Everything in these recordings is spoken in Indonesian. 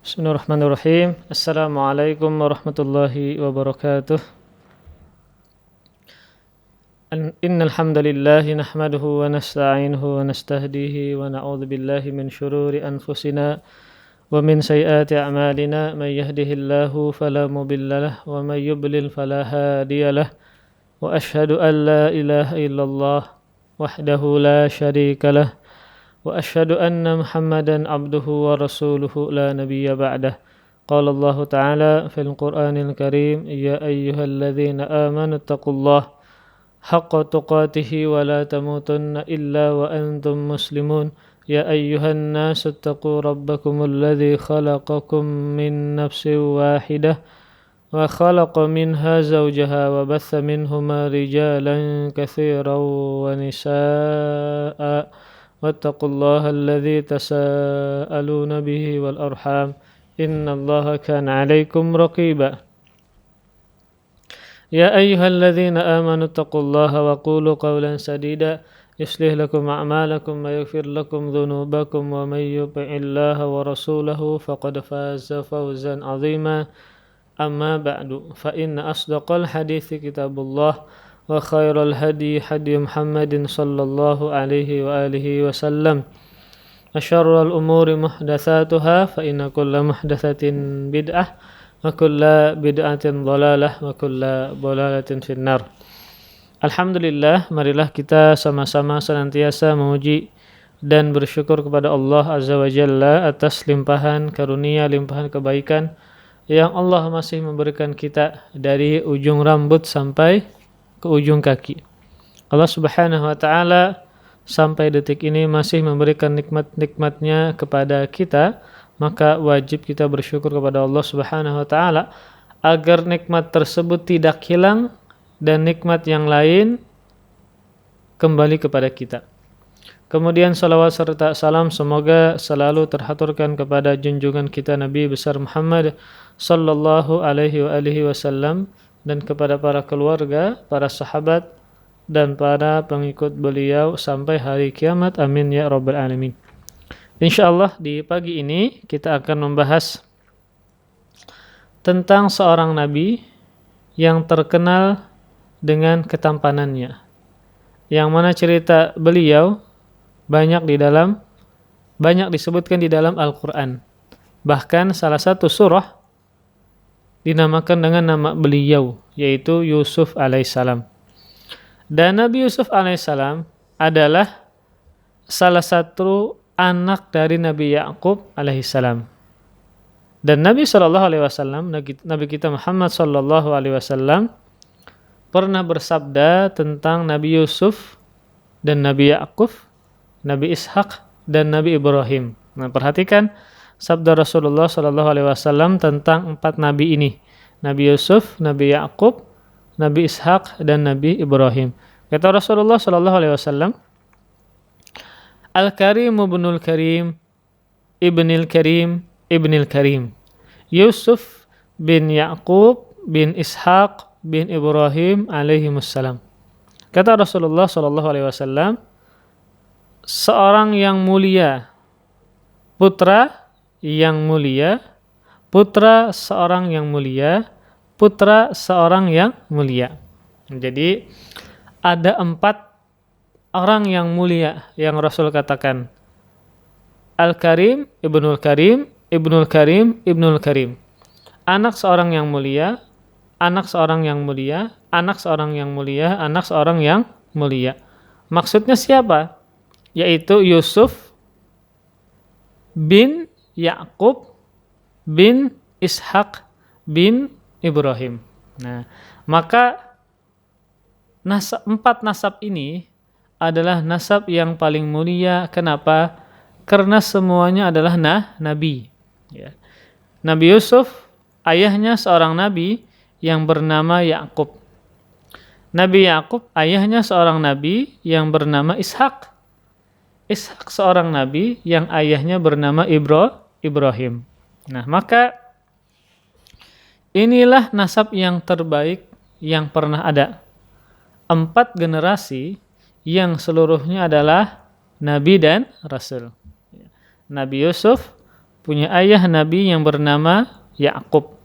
Bismillahirrahmanirrahim. Assalamualaikum warahmatullahi wabarakatuh. Innal hamdalillah nahmaduhu wa nasta'inuhu wa nastahdihi wa na'udzu billahi min shururi anfusina wa min sayyiati a'malina may yahdihillahu fala mudilla lahu wa may yudlil fala hadiya lahu wa asyhadu an la ilaha illallah wahdahu la syarika lahu وأشهد أن محمدا عبده ورسوله لا نبي بعده قال الله تعالى في القرآن الكريم يا أيها الذين آمنوا اتقوا الله حق تقاته ولا تموتن إلا وأنتم مسلمون يا أيها الناس اتقوا ربكم الذي خلقكم من نفس واحدة وخلق منها زوجها وبث منهما رجالا كثيرا ونساء واتقوا الله الذي تساءلون به والأرحام إن الله كان عليكم رقيبا يا أيها الذين آمنوا اتقوا الله وقولوا قولا سديدا يصلح لكم أعمالكم ويغفر لكم ذنوبكم ومن يطع الله ورسوله فقد فاز فوزا عظيما أما بعد فإن أصدق الحديث كتاب الله وخير الهدي هدي محمد صلى الله عليه وآله وسلم وشر الأمور محدثاتها فإن كل محدثة بدعة وكل بدعة ضلالة وكل ضلالة في النار. Alhamdulillah, marilah kita sama-sama senantiasa memuji dan bersyukur kepada Allah Azza wa Jalla atas limpahan karunia, limpahan kebaikan yang Allah masih memberikan kita dari ujung rambut sampai ke ujung kaki. Allah Subhanahu wa taala sampai detik ini masih memberikan nikmat-nikmatnya kepada kita, maka wajib kita bersyukur kepada Allah Subhanahu wa taala agar nikmat tersebut tidak hilang dan nikmat yang lain kembali kepada kita. Kemudian salawat serta salam semoga selalu terhaturkan kepada junjungan kita Nabi besar Muhammad sallallahu alaihi wasallam dan kepada para keluarga, para sahabat, dan para pengikut beliau sampai hari kiamat. Amin ya rabbal alamin. InsyaAllah di pagi ini kita akan membahas tentang seorang nabi yang terkenal dengan ketampanannya, yang mana cerita beliau banyak disebutkan di dalam Al-Quran. Bahkan salah satu surah dinamakan dengan nama beliau, yaitu Yusuf alaihissalam. Dan Nabi Yusuf alaihissalam adalah salah satu anak dari Nabi Yakub alaihissalam. Dan Nabi SAW, Nabi kita Muhammad SAW pernah bersabda tentang Nabi Yusuf dan Nabi Yakub, Nabi Ishak dan Nabi Ibrahim. Nah, perhatikan sabda Rasulullah SAW tentang 4 nabi ini. Nabi Yusuf, Nabi Yakub, Nabi Ishak, dan Nabi Ibrahim. Kata Rasulullah SAW, Al-Karim ibnul Karim, ibnil Karim, ibnil Karim. Yusuf bin Yakub bin Ishak bin Ibrahim alaihimussalam. Kata Rasulullah SAW, seorang yang mulia, putra yang mulia, putra seorang yang mulia, putra seorang yang mulia. Jadi ada 4 orang yang mulia yang Rasul katakan. Al-Karim, Ibnul Karim, Ibnul Karim, Ibnul Karim. Anak seorang yang mulia, anak seorang yang mulia, anak seorang yang mulia, anak seorang yang mulia. Maksudnya siapa? Yaitu Yusuf bin Yakub bin Ishak bin Ibrahim. Nah, maka 4 nasab ini adalah nasab yang paling mulia. Kenapa? Karena semuanya adalah nabi. Ya. Nabi Yusuf, ayahnya seorang nabi yang bernama Yakub. Nabi Yakub, ayahnya seorang nabi yang bernama Ishak. Ishak seorang nabi yang ayahnya bernama Ibrahim. Nah, maka inilah nasab yang terbaik yang pernah ada. 4 generasi yang seluruhnya adalah nabi dan rasul. Nabi Yusuf, punya ayah nabi yang bernama Yakub.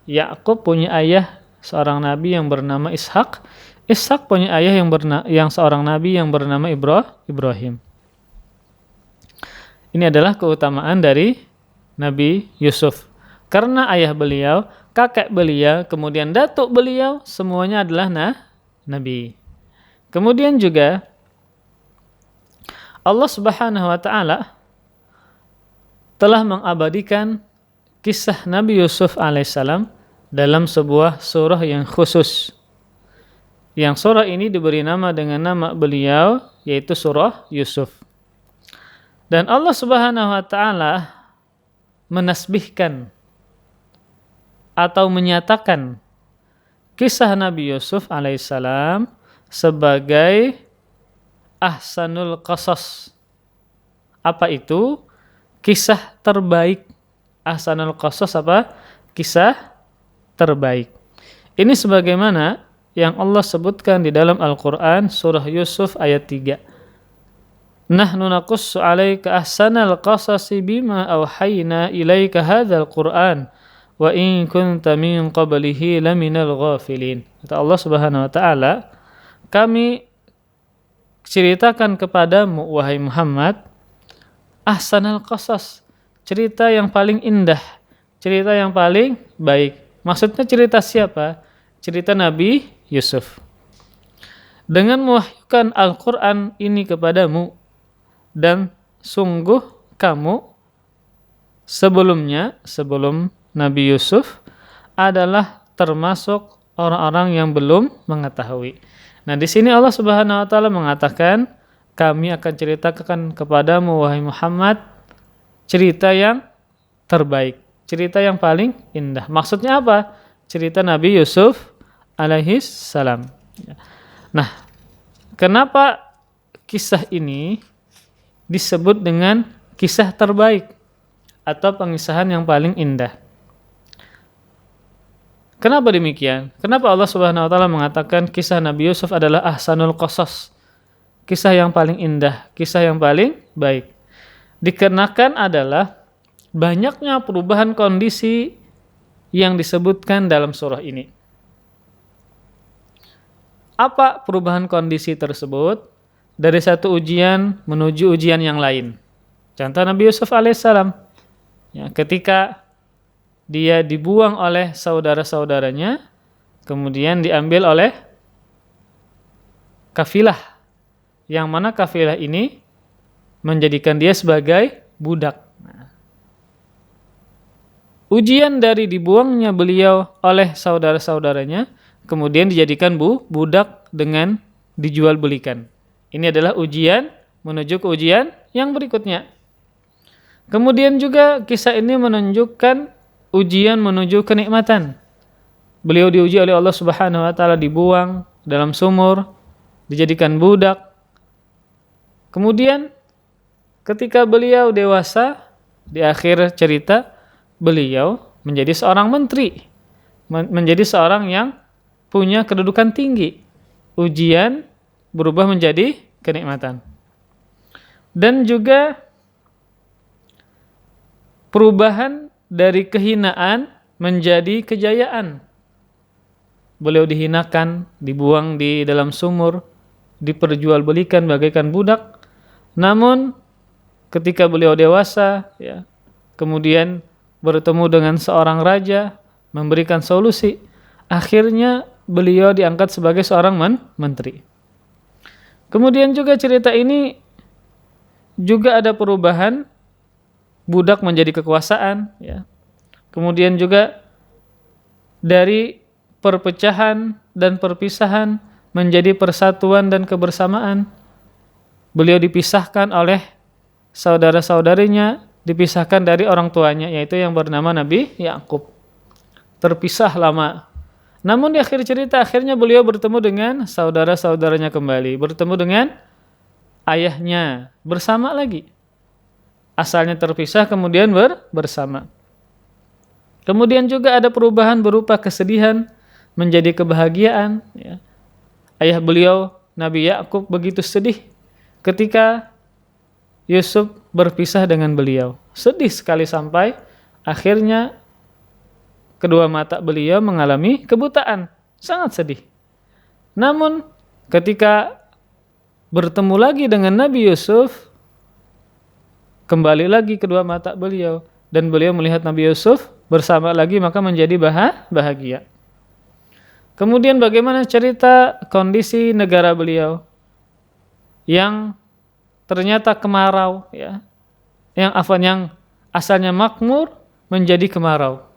Yakub punya ayah seorang nabi yang bernama Ishak. Ishak punya ayah yang seorang nabi yang bernama Ibrahim. Ini adalah keutamaan dari Nabi Yusuf. Karena ayah beliau, kakek beliau, kemudian datuk beliau, semuanya adalah nabi. Kemudian juga Allah Subhanahu wa taala telah mengabadikan kisah Nabi Yusuf alaihissalam dalam sebuah surah yang khusus. Yang surah ini diberi nama dengan nama beliau, yaitu surah Yusuf. Dan Allah Subhanahu wa taala menasbihkan atau menyatakan kisah Nabi Yusuf alaihissalam sebagai ahsanul qasas. Apa itu? Kisah terbaik. Ahsanul qasas apa? Kisah terbaik. Ini sebagaimana yang Allah sebutkan di dalam Al-Quran surah Yusuf ayat 3. Nahnu naqussu 'alaika ahsanal qasasi bima awhayna ilaika hadzal Qur'an wa in kunta min qablihi laminal ghafilin. Kata Allah Subhanahu wa taala, kami ceritakan kepadamu wahai Muhammad ahsanal qasas, cerita yang paling indah, cerita yang paling baik. Maksudnya cerita siapa? Cerita Nabi Yusuf. Dengan mewahyukan Al-Quran ini kepadamu, dan sungguh kamu sebelum Nabi Yusuf adalah termasuk orang-orang yang belum mengetahui. Nah, di sini Allah Subhanahu wa taala mengatakan, kami akan ceritakan kepadamu wahai Muhammad cerita yang terbaik, cerita yang paling indah. Maksudnya apa? Cerita Nabi Yusuf alaihi salam. Nah, kenapa kisah ini disebut dengan kisah terbaik atau pengisahan yang paling indah? Kenapa demikian? Kenapa Allah Subhanahu wa taala mengatakan kisah Nabi Yusuf adalah ahsanul qasas, kisah yang paling indah, kisah yang paling baik? Dikarenakan adalah banyaknya perubahan kondisi yang disebutkan dalam surah ini. Apa perubahan kondisi tersebut? Dari satu ujian menuju ujian yang lain. Contoh Nabi Yusuf alaihissalam, ya, ketika dia dibuang oleh saudara-saudaranya, kemudian diambil oleh kafilah, yang mana kafilah ini menjadikan dia sebagai budak. Ujian dari dibuangnya beliau oleh saudara-saudaranya, kemudian dijadikan budak dengan dijual belikan. Ini adalah ujian menuju ke ujian yang berikutnya. Kemudian juga kisah ini menunjukkan ujian menuju kenikmatan. Beliau diuji oleh Allah Subhanahu wa taala, dibuang dalam sumur, dijadikan budak. Kemudian ketika beliau dewasa, di akhir cerita beliau menjadi seorang menteri, menjadi seorang yang punya kedudukan tinggi. Ujian berubah menjadi kenikmatan. Dan juga perubahan dari kehinaan menjadi kejayaan. Beliau dihinakan, dibuang di dalam sumur, diperjualbelikan bagaikan budak. Namun ketika beliau dewasa, ya, kemudian bertemu dengan seorang raja, memberikan solusi, akhirnya beliau diangkat sebagai seorang menteri. Kemudian juga cerita ini juga ada perubahan budak menjadi kekuasaan, ya. Kemudian juga dari perpecahan dan perpisahan menjadi persatuan dan kebersamaan. Beliau dipisahkan oleh saudara-saudarinya, dipisahkan dari orang tuanya, yaitu yang bernama Nabi Yakub. Terpisah lama. Namun di akhir cerita, akhirnya beliau bertemu dengan saudara-saudaranya kembali, bertemu dengan ayahnya, bersama lagi. Asalnya terpisah, kemudian bersama. Kemudian juga ada perubahan berupa kesedihan menjadi kebahagiaan, ya. Ayah beliau, Nabi Yakub, begitu sedih ketika Yusuf berpisah dengan beliau. Sedih sekali sampai akhirnya kedua mata beliau mengalami kebutaan. Sangat sedih. Namun ketika bertemu lagi dengan Nabi Yusuf, kembali lagi kedua mata beliau dan beliau melihat Nabi Yusuf bersama lagi, maka menjadi bahagia. Kemudian bagaimana cerita kondisi negara beliau yang ternyata kemarau, ya, yang asalnya makmur menjadi kemarau.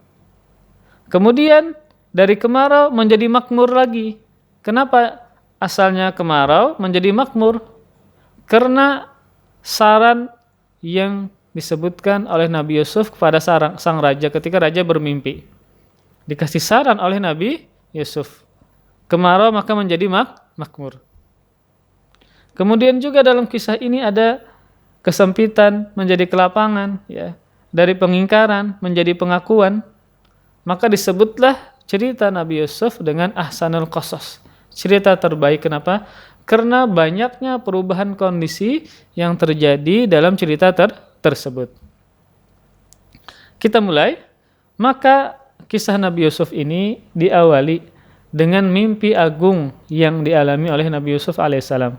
Kemudian dari kemarau menjadi makmur lagi. Kenapa asalnya kemarau menjadi makmur? Karena saran yang disebutkan oleh Nabi Yusuf kepada sang raja ketika raja bermimpi. Dikasih saran oleh Nabi Yusuf. Kemarau maka menjadi makmur. Kemudian juga dalam kisah ini ada kesempitan menjadi kelapangan, ya. Dari pengingkaran menjadi pengakuan. Maka disebutlah cerita Nabi Yusuf dengan ahsanul qasas. Cerita terbaik. Kenapa? Karena banyaknya perubahan kondisi yang terjadi dalam cerita tersebut. Kita mulai. Maka kisah Nabi Yusuf ini diawali dengan mimpi agung yang dialami oleh Nabi Yusuf alaihissalam.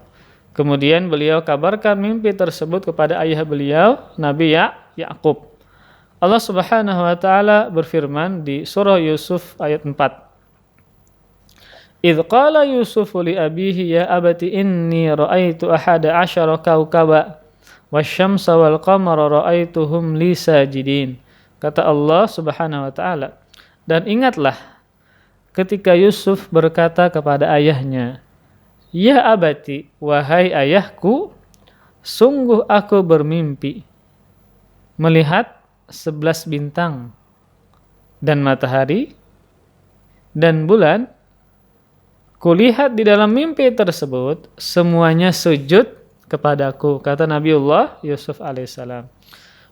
Kemudian beliau kabarkan mimpi tersebut kepada ayah beliau, Nabi Ya'qub. Allah Subhanahu wa taala berfirman di surah Yusuf ayat 4. Idz qala Yusufu li abihi ya abati inni ra'aitu ahada asyara kawkaba wasyamsa wal qamara ra'aituhum li sajidin. Kata Allah Subhanahu wa taala, dan ingatlah ketika Yusuf berkata kepada ayahnya, "Ya abati, wahai ayahku, sungguh aku bermimpi melihat 11 bintang dan matahari dan bulan. Kulihat di dalam mimpi tersebut semuanya sujud kepadaku," kata Nabiullah Yusuf alaihissalam.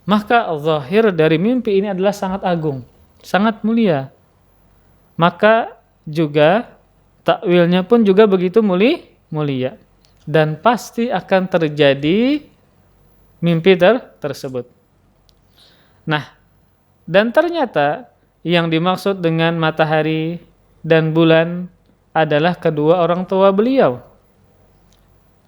Maka zahir dari mimpi ini adalah sangat agung, sangat mulia. Maka juga takwilnya pun juga begitu mulia dan pasti akan terjadi mimpi tersebut. Nah, dan ternyata yang dimaksud dengan matahari dan bulan adalah kedua orang tua beliau.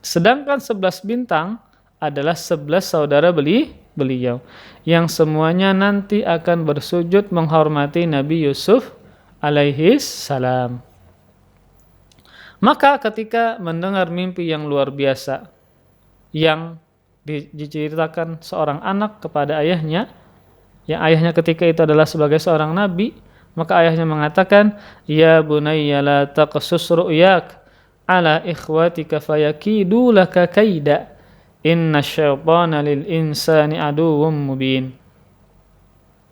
Sedangkan 11 bintang adalah 11 saudara beliau yang semuanya nanti akan bersujud menghormati Nabi Yusuf alaihis salam. Maka ketika mendengar mimpi yang luar biasa yang diceritakan seorang anak kepada ayahnya, yang ayahnya ketika itu adalah sebagai seorang nabi, maka ayahnya mengatakan, "Ya bunayya la taqsus ru'yak ala ikhwatika fayakidu laka kaida. Inna syaitana lil insani aduwwum mubin."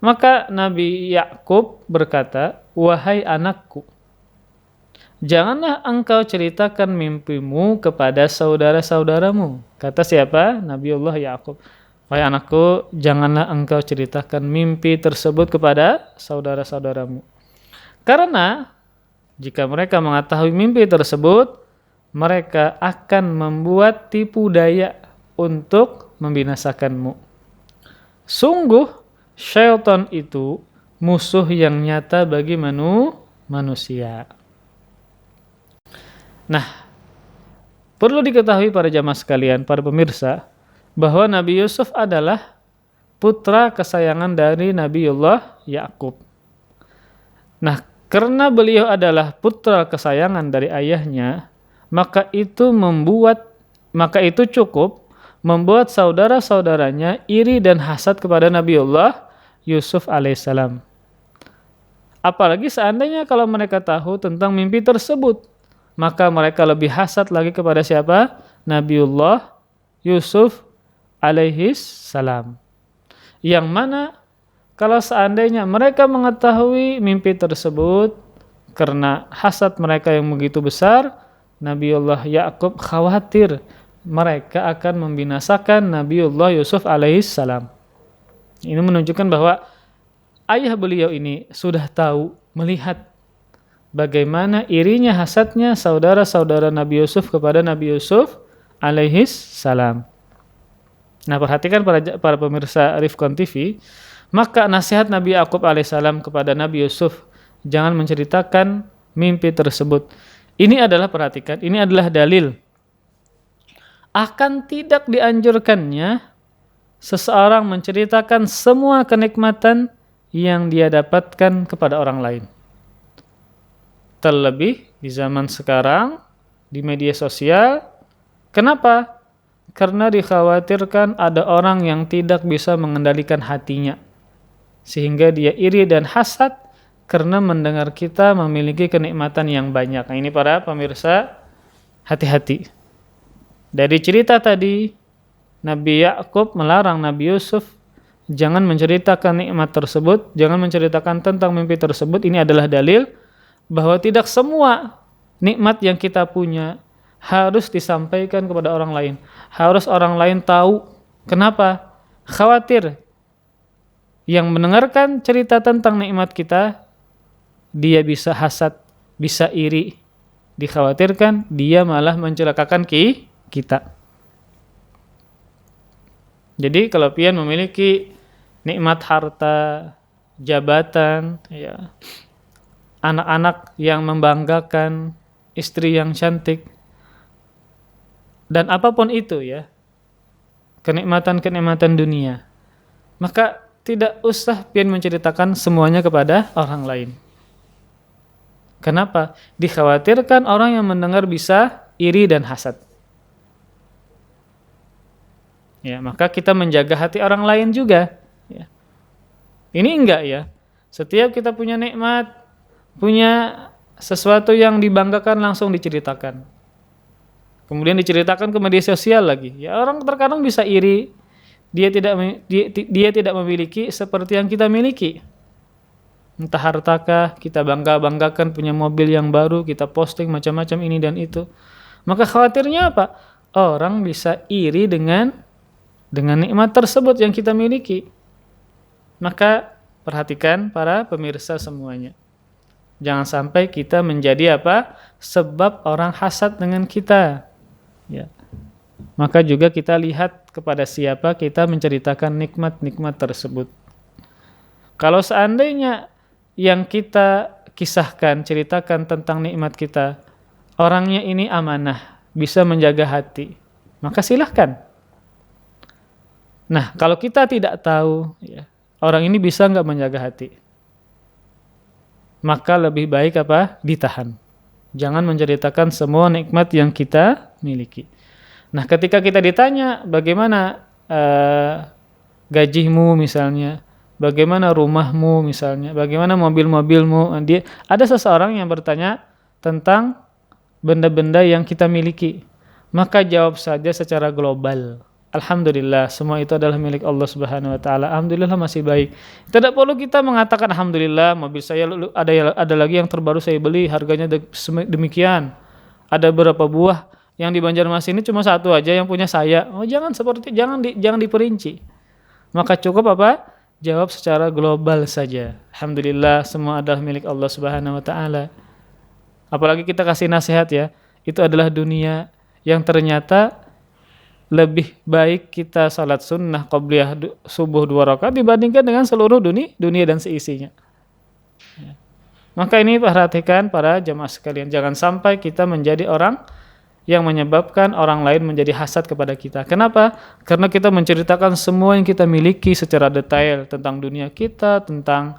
Maka Nabi Ya'qub berkata, "Wahai anakku, janganlah engkau ceritakan mimpimu kepada saudara-saudaramu." Kata siapa? Nabiullah Ya'qub. "Wahai anakku, janganlah engkau ceritakan mimpi tersebut kepada saudara-saudaramu. Karena jika mereka mengetahui mimpi tersebut, mereka akan membuat tipu daya untuk membinasakanmu. Sungguh, syaitan itu musuh yang nyata bagi manusia." Nah, perlu diketahui para jamaah sekalian, para pemirsa, bahwa Nabi Yusuf adalah putra kesayangan dari Nabiullah Ya'qub. Nah, karena beliau adalah putra kesayangan dari ayahnya, maka itu cukup membuat saudara-saudaranya iri dan hasad kepada Nabiullah Yusuf alaihissalam. Apalagi seandainya kalau mereka tahu tentang mimpi tersebut, maka mereka lebih hasad lagi kepada siapa? Nabiullah Yusuf alaihis salam. Yang mana kalau seandainya mereka mengetahui mimpi tersebut, karena hasad mereka yang begitu besar, Nabiullah Ya'qub khawatir mereka akan membinasakan Nabiullah Yusuf alaihis salam. Ini menunjukkan bahwa ayah beliau ini sudah tahu, melihat bagaimana irinya hasadnya saudara-saudara Nabi Yusuf kepada Nabi Yusuf alaihis salam. Nah, perhatikan para pemirsa Rifkon TV, maka nasihat Nabi Yakub alaihissalam kepada Nabi Yusuf, jangan menceritakan mimpi tersebut. Ini adalah, perhatikan, ini adalah dalil akan tidak dianjurkannya seseorang menceritakan semua kenikmatan yang dia dapatkan kepada orang lain. Terlebih di zaman sekarang, di media sosial. Kenapa? Karena dikhawatirkan ada orang yang tidak bisa mengendalikan hatinya, sehingga dia iri dan hasad karena mendengar kita memiliki kenikmatan yang banyak. Nah, ini para pemirsa, hati-hati. Dari cerita tadi, Nabi Yakub melarang Nabi Yusuf jangan menceritakan nikmat tersebut, jangan menceritakan tentang mimpi tersebut. Ini adalah dalil bahwa tidak semua nikmat yang kita punya harus disampaikan kepada orang lain. Harus orang lain tahu. Kenapa? Khawatir yang mendengarkan cerita tentang nikmat kita, dia bisa hasad, bisa iri. Dikhawatirkan dia malah mencelakakan kita. Jadi kalau pian memiliki nikmat harta, jabatan, ya, anak-anak yang membanggakan, istri yang cantik, dan apapun itu ya, kenikmatan-kenikmatan dunia, maka tidak usah pian menceritakan semuanya kepada orang lain. Kenapa? Dikhawatirkan orang yang mendengar bisa iri dan hasad. Ya, maka kita menjaga hati orang lain juga. Ya. Ini enggak ya. Setiap kita punya nikmat, punya sesuatu yang dibanggakan langsung diceritakan. Kemudian diceritakan ke media sosial lagi. Ya, orang terkadang bisa iri. Dia tidak memiliki seperti yang kita miliki. Entah hartakah, kita banggakan punya mobil yang baru, kita posting macam-macam ini dan itu. Maka khawatirnya apa? Orang bisa iri dengan nikmat tersebut yang kita miliki. Maka perhatikan para pemirsa semuanya. Jangan sampai kita menjadi apa? Sebab orang hasad dengan kita. Ya. Maka juga kita lihat kepada siapa kita menceritakan nikmat-nikmat tersebut. Kalau seandainya yang kita kisahkan, ceritakan tentang nikmat kita, orangnya ini amanah, bisa menjaga hati, maka silahkan. Nah, kalau kita tidak tahu, ya, orang ini bisa nggak menjaga hati, maka lebih baik apa? Ditahan. Jangan menceritakan semua nikmat yang kita miliki. Nah, ketika kita ditanya bagaimana gajimu misalnya, bagaimana rumahmu misalnya, bagaimana mobil-mobilmu, dia ada seseorang yang bertanya tentang benda-benda yang kita miliki, maka jawab saja secara global. Alhamdulillah, semua itu adalah milik Allah Subhanahu wa taala. Alhamdulillah masih baik. Tidak perlu kita mengatakan alhamdulillah mobil saya ada lagi yang terbaru saya beli, harganya demikian. Ada berapa buah, yang di Banjarmasin ini cuma satu aja yang punya saya. Oh, jangan diperinci. Maka cukup apa? Jawab secara global saja. Alhamdulillah, semua adalah milik Allah Subhanahu wa taala. Apalagi kita kasih nasihat ya, itu adalah dunia yang ternyata lebih baik kita salat sunnah qabliyah subuh 2 rakaat dibandingkan dengan seluruh dunia dan seisinya. Ya. Maka ini perhatikan para jamaah sekalian, jangan sampai kita menjadi orang yang menyebabkan orang lain menjadi hasad kepada kita. Kenapa? Karena kita menceritakan semua yang kita miliki secara detail tentang dunia kita, tentang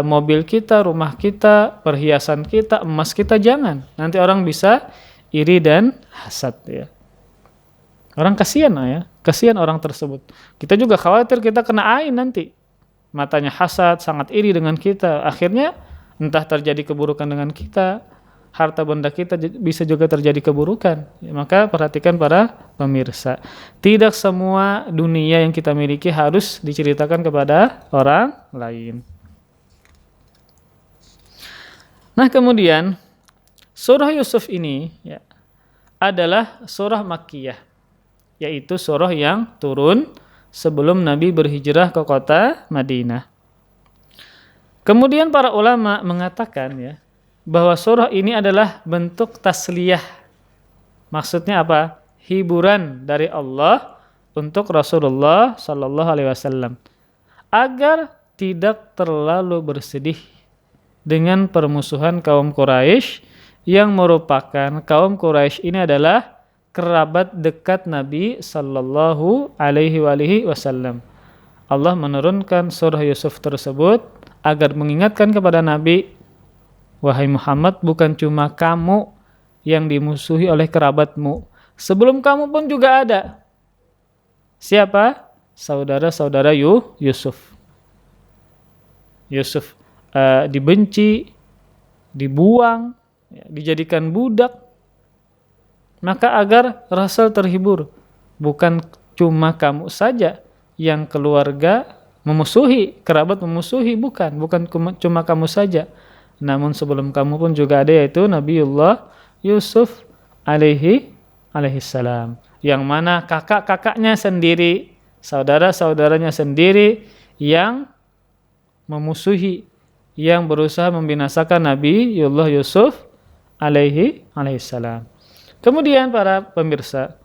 mobil kita, rumah kita, perhiasan kita, emas kita. Jangan. Nanti orang bisa iri dan hasad ya. Orang kasihan ya, kasihan orang tersebut. Kita juga khawatir kita kena ain nanti. Matanya hasad, sangat iri dengan kita. Akhirnya entah terjadi keburukan dengan kita, harta benda kita bisa juga terjadi keburukan. Ya, maka perhatikan para pemirsa. Tidak semua dunia yang kita miliki harus diceritakan kepada orang lain. Nah, kemudian surah Yusuf ini ya, adalah surah Makkiyah, yaitu surah yang turun sebelum Nabi berhijrah ke kota Madinah. Kemudian para ulama mengatakan ya, bahwa surah ini adalah bentuk tasliyah. Maksudnya apa? Hiburan dari Allah untuk Rasulullah Sallallahu Alaihi Wasallam agar tidak terlalu bersedih dengan permusuhan kaum Quraisy yang merupakan kaum Quraisy ini adalah kerabat dekat Nabi Sallallahu Alaihi Wasallam. Allah menurunkan surah Yusuf tersebut agar mengingatkan kepada Nabi, wahai Muhammad, bukan cuma kamu yang dimusuhi oleh kerabatmu. Sebelum kamu pun juga ada. Siapa? Saudara-saudara Yusuf. Yusuf dibenci, dibuang, dijadikan budak. Maka agar Rasul terhibur, bukan cuma kamu saja yang keluarga memusuhi, kerabat memusuhi, bukan cuma kamu saja. Namun sebelum kamu pun juga ada, yaitu Nabiullah Yusuf alaihissalam, yang mana kakak-kakaknya sendiri, saudara-saudaranya sendiri yang memusuhi, yang berusaha membinasakan Nabiullah Yusuf alaihissalam. Kemudian para pemirsa,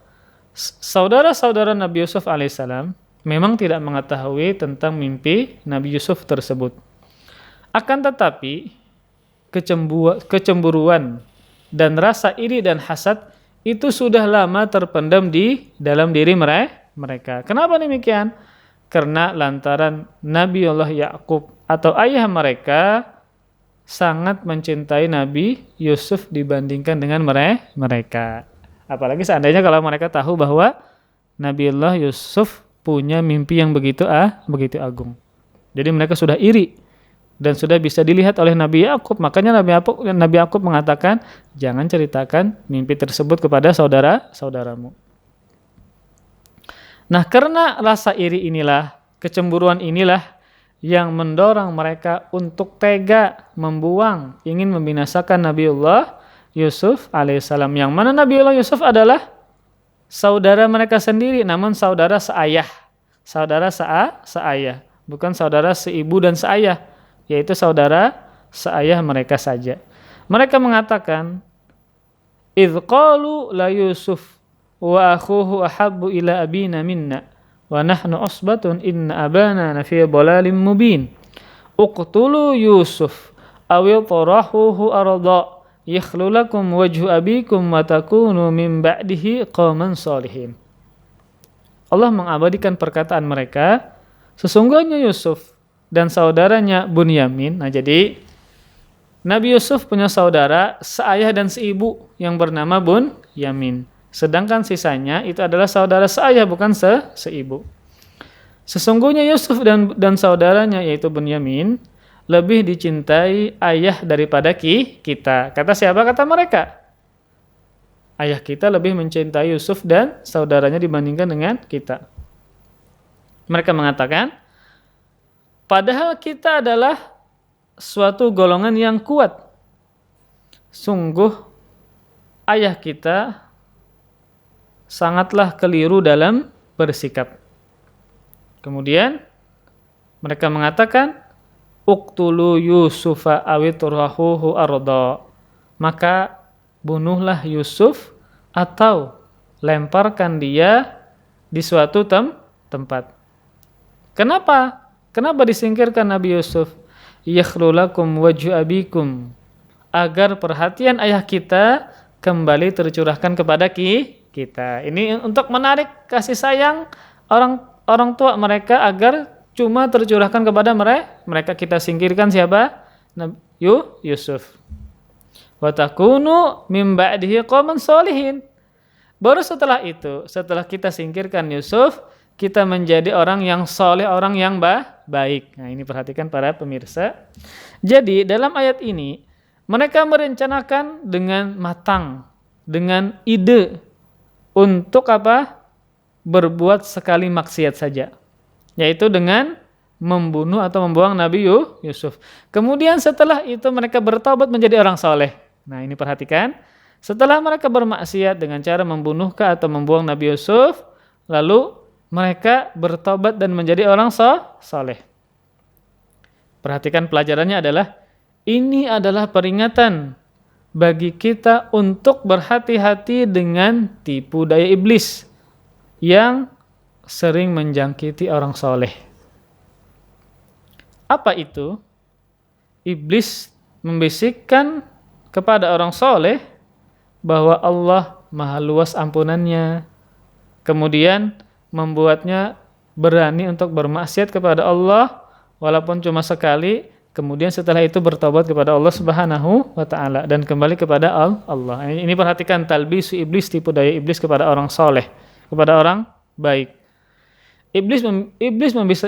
saudara-saudara Nabi Yusuf alaihissalam memang tidak mengetahui tentang mimpi Nabi Yusuf tersebut. Akan tetapi kecemburuan dan rasa iri dan hasad itu sudah lama terpendam di dalam diri mereka. Kenapa demikian? Karena lantaran Nabiullah Yakub atau ayah mereka sangat mencintai Nabi Yusuf dibandingkan dengan mereka. Apalagi seandainya kalau mereka tahu bahwa Nabiullah Yusuf punya mimpi yang begitu agung. Jadi mereka sudah iri dan sudah bisa dilihat oleh Nabi Yakub. Makanya Nabi Yakub mengatakan, jangan ceritakan mimpi tersebut kepada saudara-saudaramu. Nah, karena rasa iri inilah, kecemburuan inilah yang mendorong mereka untuk tega membuang, ingin membinasakan Nabiullah Yusuf alaihissalam, yang mana Nabiullah Yusuf adalah saudara mereka sendiri, namun saudara seayah, bukan saudara seibu dan seayah, yaitu saudara seayah mereka saja. Mereka mengatakan, idz qalu la Yusuf wa akhuhu ahabbu ila abina minna wa nahnu usbatun inna abana nafi dhalalin mubin uqtulu Yusuf aw tarahuhu arda yakhlu lakum wajhu abikum wa takunu min ba'dihi qauman shalihin. Allah mengabadikan perkataan mereka, sesungguhnya Yusuf dan saudaranya Bunyamin. Nah, jadi Nabi Yusuf punya saudara seayah dan seibu yang bernama Bunyamin. Sedangkan sisanya itu adalah saudara seayah, bukan seibu. Sesungguhnya Yusuf dan saudaranya yaitu Bunyamin lebih dicintai ayah daripada kita. Kata siapa? Kata mereka. Ayah kita lebih mencintai Yusuf dan saudaranya dibandingkan dengan kita. Mereka mengatakan, padahal kita adalah suatu golongan yang kuat. Sungguh ayah kita sangatlah keliru dalam bersikap. Kemudian mereka mengatakan, uqtulu Yusufa awiturrahuhu arda, maka bunuhlah Yusuf atau lemparkan dia di suatu tempat. Kenapa disingkirkan Nabi Yusuf? Yakhlu lakum wajhu abikum, agar perhatian ayah kita kembali tercurahkan kepada kita. Ini untuk menarik kasih sayang orang tua mereka agar cuma tercurahkan kepada mereka. Kita singkirkan siapa? Yusuf. Wa takunu mim ba'dihi qauman sholihin. Baru setelah itu, setelah kita singkirkan Yusuf, kita menjadi orang yang soleh, orang yang baik. Nah, ini perhatikan para pemirsa. Jadi dalam ayat ini mereka merencanakan dengan matang, dengan ide untuk apa? Berbuat sekali maksiat saja, yaitu dengan membunuh atau membuang Nabi Yusuf. Kemudian setelah itu mereka bertobat menjadi orang soleh. Nah, ini perhatikan. Setelah mereka bermaksiat dengan cara membunuhkah atau membuang Nabi Yusuf, lalu mereka bertobat dan menjadi orang soleh. Perhatikan pelajarannya adalah, ini adalah peringatan bagi kita untuk berhati-hati dengan tipu daya iblis yang sering menjangkiti orang soleh. Apa itu? Iblis membisikkan kepada orang soleh bahwa Allah maha luas ampunannya, kemudian membuatnya berani untuk bermaksiat kepada Allah walaupun cuma sekali, kemudian setelah itu bertobat kepada Allah Subhanahu wa taala dan kembali kepada Allah. Ini perhatikan talbisu iblis, tipu daya iblis kepada orang soleh, kepada orang baik. Iblis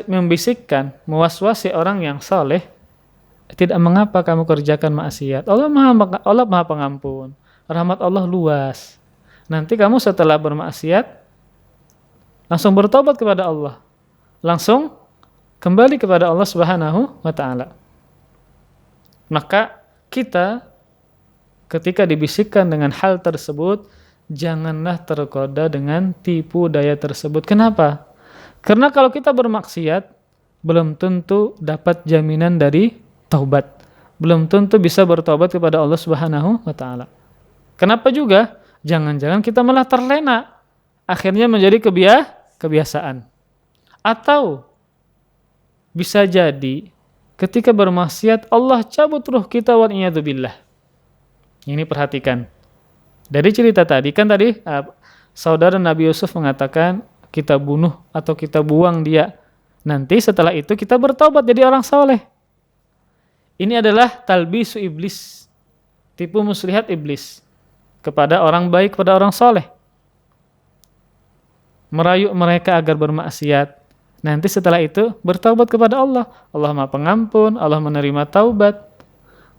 membisikkan, mewaswasi orang yang soleh, tidak mengapa kamu kerjakan maksiat. Allah maha pengampun. Rahmat Allah luas. Nanti kamu setelah bermaksiat langsung bertobat kepada Allah. Langsung kembali kepada Allah Subhanahu wa taala. Maka kita ketika dibisikkan dengan hal tersebut, janganlah tergoda dengan tipu daya tersebut. Kenapa? Karena kalau kita bermaksiat, belum tentu dapat jaminan dari taubat. Belum tentu bisa bertobat kepada Allah Subhanahu wa taala. Kenapa juga? Jangan-jangan kita malah terlena. Akhirnya menjadi kebiasaan. Atau bisa jadi ketika bermaksiat Allah cabut ruh kita wal iyadzubillah. Ini perhatikan. Dari cerita tadi kan saudara Nabi Yusuf mengatakan kita bunuh atau kita buang dia. Nanti setelah itu kita bertobat jadi orang saleh. Ini adalah talbisu iblis, tipu muslihat iblis kepada orang baik, kepada orang soleh. Merayu mereka agar bermaksiat. Nanti setelah itu bertaubat kepada Allah. Allah Maha Pengampun, Allah menerima taubat.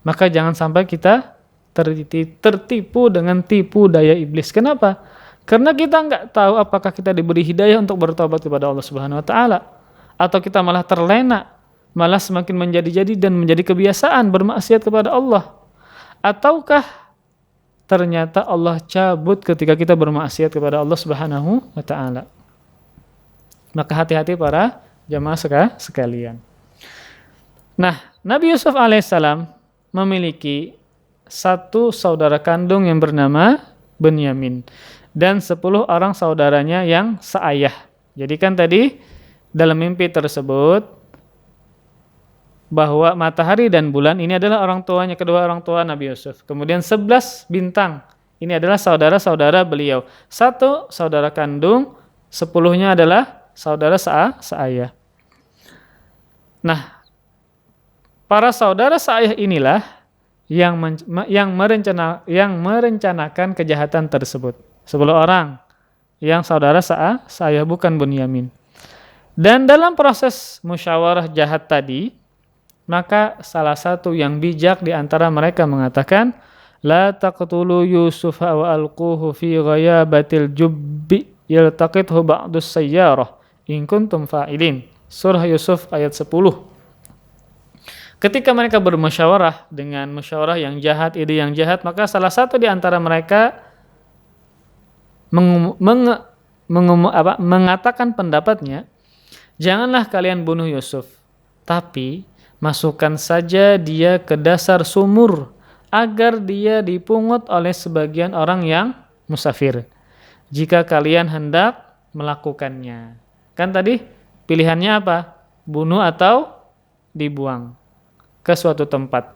Maka jangan sampai kita tertipu dengan tipu daya iblis. Kenapa? Karena kita nggak tahu apakah kita diberi hidayah untuk bertaubat kepada Allah Subhanahu wa taala, atau kita malah terlena, malah semakin menjadi-jadi dan menjadi kebiasaan bermaksiat kepada Allah. Ataukah ternyata Allah cabut ketika kita bermaksiat kepada Allah Subhanahu wa taala. Maka hati-hati para jamaah sekalian. Nah, Nabi Yusuf alaihissalam memiliki satu saudara kandung yang bernama Benyamin dan 10 orang saudaranya yang seayah. Jadi kan tadi dalam mimpi tersebut bahwa matahari dan bulan ini adalah orang tuanya, kedua orang tua Nabi Yusuf. Kemudian 11 bintang, ini adalah saudara-saudara beliau. 1 saudara kandung, 10-nya adalah saudara seayah. Nah, para saudara seayah inilah yang merencanakan kejahatan tersebut. 10 orang yang saudara seayah, bukan Bunyamin. Dan dalam proses musyawarah jahat tadi, maka salah satu yang bijak di antara mereka mengatakan, la taqtulu Yusufa wa alquhu fi ghayabatil jubbi yaltaqithu ba'dus sayyarah in kuntum fa'ilin. Surah Yusuf ayat 10. Ketika mereka bermusyawarah dengan musyawarah yang jahat, ide yang jahat, maka salah satu di antara mereka mengatakan pendapatnya, janganlah kalian bunuh Yusuf, tapi masukkan saja dia ke dasar sumur agar dia dipungut oleh sebagian orang yang musafir jika kalian hendak melakukannya. Kan tadi pilihannya apa? Bunuh atau dibuang ke suatu tempat.